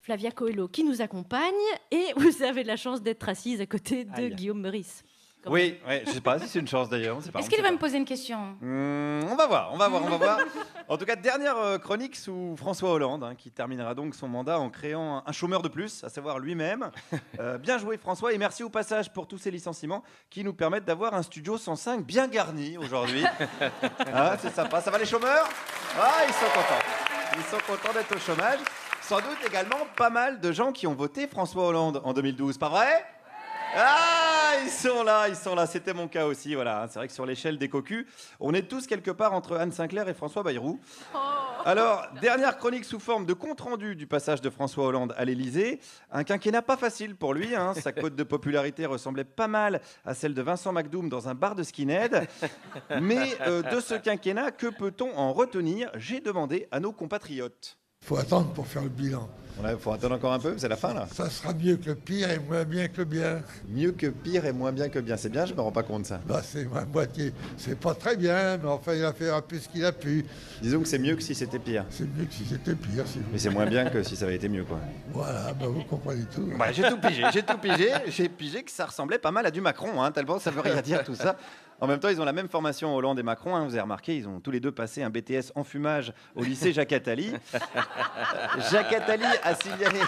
Flavia Coelho qui nous accompagne et vous avez la chance d'être assise à côté de Guillaume Meurice. Oui, je ne sais pas si c'est une chance d'ailleurs. Est-ce qu'il va me poser une question? On va voir. En tout cas, dernière chronique sous François Hollande, qui terminera donc son mandat en créant un chômeur de plus, à savoir lui-même. Bien joué François, et merci au passage pour tous ces licenciements qui nous permettent d'avoir un studio 105 bien garni aujourd'hui. C'est sympa, ça va les chômeurs? Ils sont contents. Ils sont contents d'être au chômage. Sans doute également pas mal de gens qui ont voté François Hollande en 2012, pas vrai? Ils sont là, c'était mon cas aussi, voilà. C'est vrai que sur l'échelle des cocus, on est tous quelque part entre Anne Sinclair et François Bayrou. Alors, dernière chronique sous forme de compte-rendu du passage de François Hollande à l'Élysée. Un quinquennat pas facile pour lui, sa cote de popularité ressemblait pas mal à celle de Vincent McDoom dans un bar de skinhead. Mais de ce quinquennat, que peut-on en retenir? J'ai demandé à nos compatriotes. Il faut attendre pour faire le bilan. Il faut attendre encore un peu, c'est la fin là. Ça sera mieux que le pire et moins bien que le bien. Mieux que pire et moins bien que bien, c'est bien, je me rends pas compte ça. C'est ma moitié. C'est pas très bien, mais enfin il a fait un peu ce qu'il a pu. Disons que c'est mieux que si c'était pire. C'est mieux que si c'était pire. Mais c'est moins bien que si ça avait été mieux quoi. Voilà, vous comprenez tout. J'ai tout pigé. J'ai pigé que ça ressemblait pas mal à du Macron, tellement ça veut rien dire tout ça. En même temps, ils ont la même formation, Hollande et Macron. Vous avez remarqué, ils ont tous les deux passé un BTS enfumage au lycée Jacques Attali. Jacques Attali a signalé...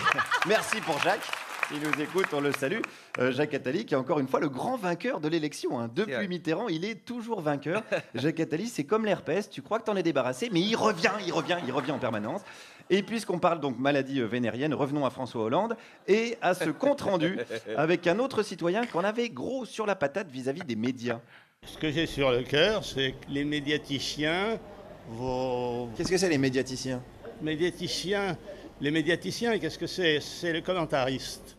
Merci pour Jacques. S'il nous écoute, on le salue. Jacques Attali, qui est encore une fois le grand vainqueur de l'élection. Depuis Mitterrand, il est toujours vainqueur. Jacques Attali, c'est comme l'herpès. Tu crois que t'en es débarrassé, mais il revient en permanence. Et puisqu'on parle donc maladie vénérienne, revenons à François Hollande et à ce compte-rendu avec un autre citoyen qu'on avait gros sur la patate vis-à-vis des médias. Ce que j'ai sur le cœur, c'est que les médiaticiens vont... Qu'est-ce que c'est les médiaticiens? Les médiaticiens, qu'est-ce que c'est? C'est les commentaristes.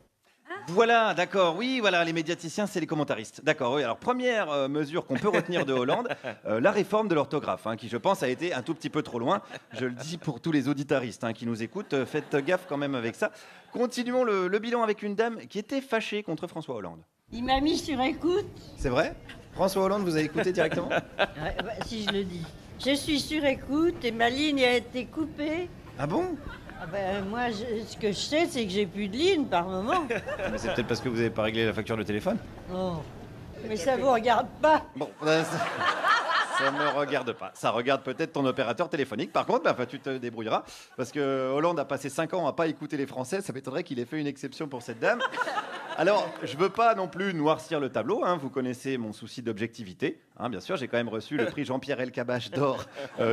Voilà, d'accord, oui, voilà, les médiaticiens, c'est les commentaristes. D'accord, oui, alors première mesure qu'on peut retenir de Hollande, la réforme de l'orthographe, qui je pense a été un tout petit peu trop loin. Je le dis pour tous les auditaristes qui nous écoutent, faites gaffe quand même avec ça. Continuons le bilan avec une dame qui était fâchée contre François Hollande. Il m'a mis sur écoute. C'est vrai? François Hollande vous a écouté directement? Si je le dis. Je suis sur écoute et ma ligne a été coupée. Ah bon? Moi, ce que je sais, c'est que j'ai plus de ligne par moment. Mais c'est peut-être parce que vous n'avez pas réglé la facture de téléphone. Oh. Mais ça vous regarde pas. Bon, ça me regarde pas. Ça regarde peut-être ton opérateur téléphonique. Par contre, tu te débrouilleras. Parce que Hollande a passé 5 ans à pas écouter les Français. Ça m'étonnerait qu'il ait fait une exception pour cette dame. Alors, je veux pas non plus noircir le tableau. Vous connaissez mon souci d'objectivité. Bien sûr, j'ai quand même reçu le prix Jean-Pierre Elkabbach d'or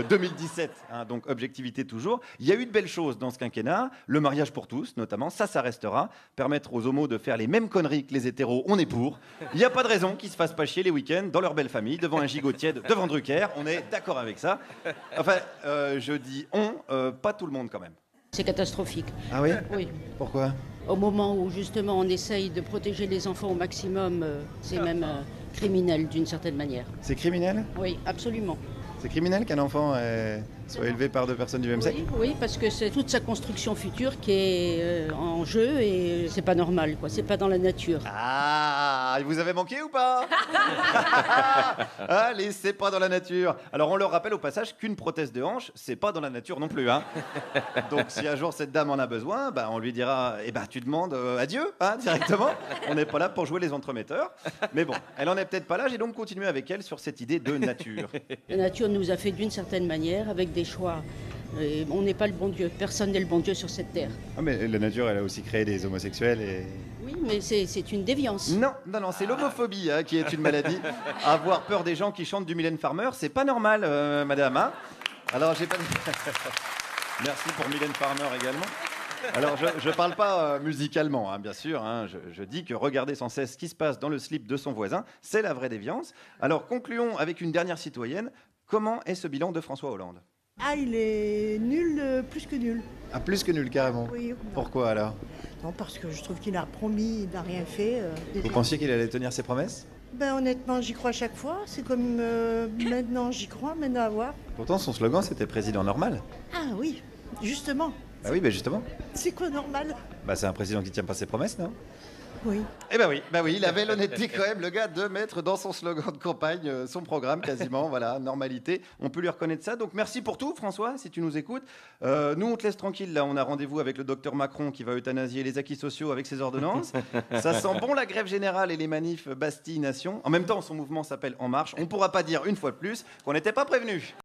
2017. Donc, objectivité toujours. Il y a eu de belles choses dans ce quinquennat. Le mariage pour tous, notamment. Ça restera. Permettre aux homos de faire les mêmes conneries que les hétéros, on est pour. Il n'y a pas de raison qu'ils se fassent pas chier les week-ends dans leur belle famille, devant un gigot tiède, devant Drucker. On est d'accord avec ça. Enfin, je dis pas tout le monde quand même. C'est catastrophique. Ah oui? Oui. Pourquoi? Au moment où justement on essaye de protéger les enfants au maximum, c'est même criminel d'une certaine manière. C'est criminel? Oui, absolument. C'est criminel qu'un enfant soit élevé par 2 personnes du même sexe? Oui, parce que c'est toute sa construction future qui est en jeu et c'est pas normal, quoi. C'est pas dans la nature. Il vous avez manqué ou pas? Allez, c'est pas dans la nature. Alors on leur rappelle au passage qu'une prothèse de hanche, c'est pas dans la nature non plus. Donc si un jour cette dame en a besoin, on lui dira, tu demandes adieu directement. On n'est pas là pour jouer les entremetteurs. Mais bon, elle en est peut-être pas là. J'ai donc continué avec elle sur cette idée de nature. La nature nous a fait d'une certaine manière, avec des choix. Et on n'est pas le bon Dieu. Personne n'est le bon Dieu sur cette terre. Mais la nature, elle a aussi créé des homosexuels et... Oui, mais c'est une déviance. Non, c'est l'homophobie qui est une maladie. Avoir peur des gens qui chantent du Mylène Farmer, c'est pas normal, madame. Alors, j'ai pas... Merci pour Mylène Farmer également. Alors, je ne parle pas musicalement, bien sûr. Je dis que regarder sans cesse ce qui se passe dans le slip de son voisin, c'est la vraie déviance. Alors, concluons avec une dernière citoyenne. Comment est ce bilan de François Hollande? Il est nul, plus que nul. Plus que nul, carrément. Oui. Pourquoi alors? Non, parce que je trouve qu'il a promis, il n'a rien fait. Vous pensiez qu'il allait tenir ses promesses? Honnêtement, j'y crois chaque fois. C'est comme maintenant, j'y crois, maintenant à voir. Pourtant, son slogan, c'était président normal. Ah oui, justement. Oui, justement. C'est quoi normal? C'est un président qui ne tient pas ses promesses, non? Oui. Eh ben oui, il avait l'honnêteté quand même, le gars, de mettre dans son slogan de campagne son programme quasiment, voilà, normalité. On peut lui reconnaître ça. Donc merci pour tout, François, si tu nous écoutes. Nous, on te laisse tranquille. Là, on a rendez-vous avec le docteur Macron qui va euthanasier les acquis sociaux avec ses ordonnances. Ça sent bon la grève générale et les manifs Bastille Nation. En même temps, son mouvement s'appelle En Marche. On ne pourra pas dire une fois de plus qu'on n'était pas prévenu.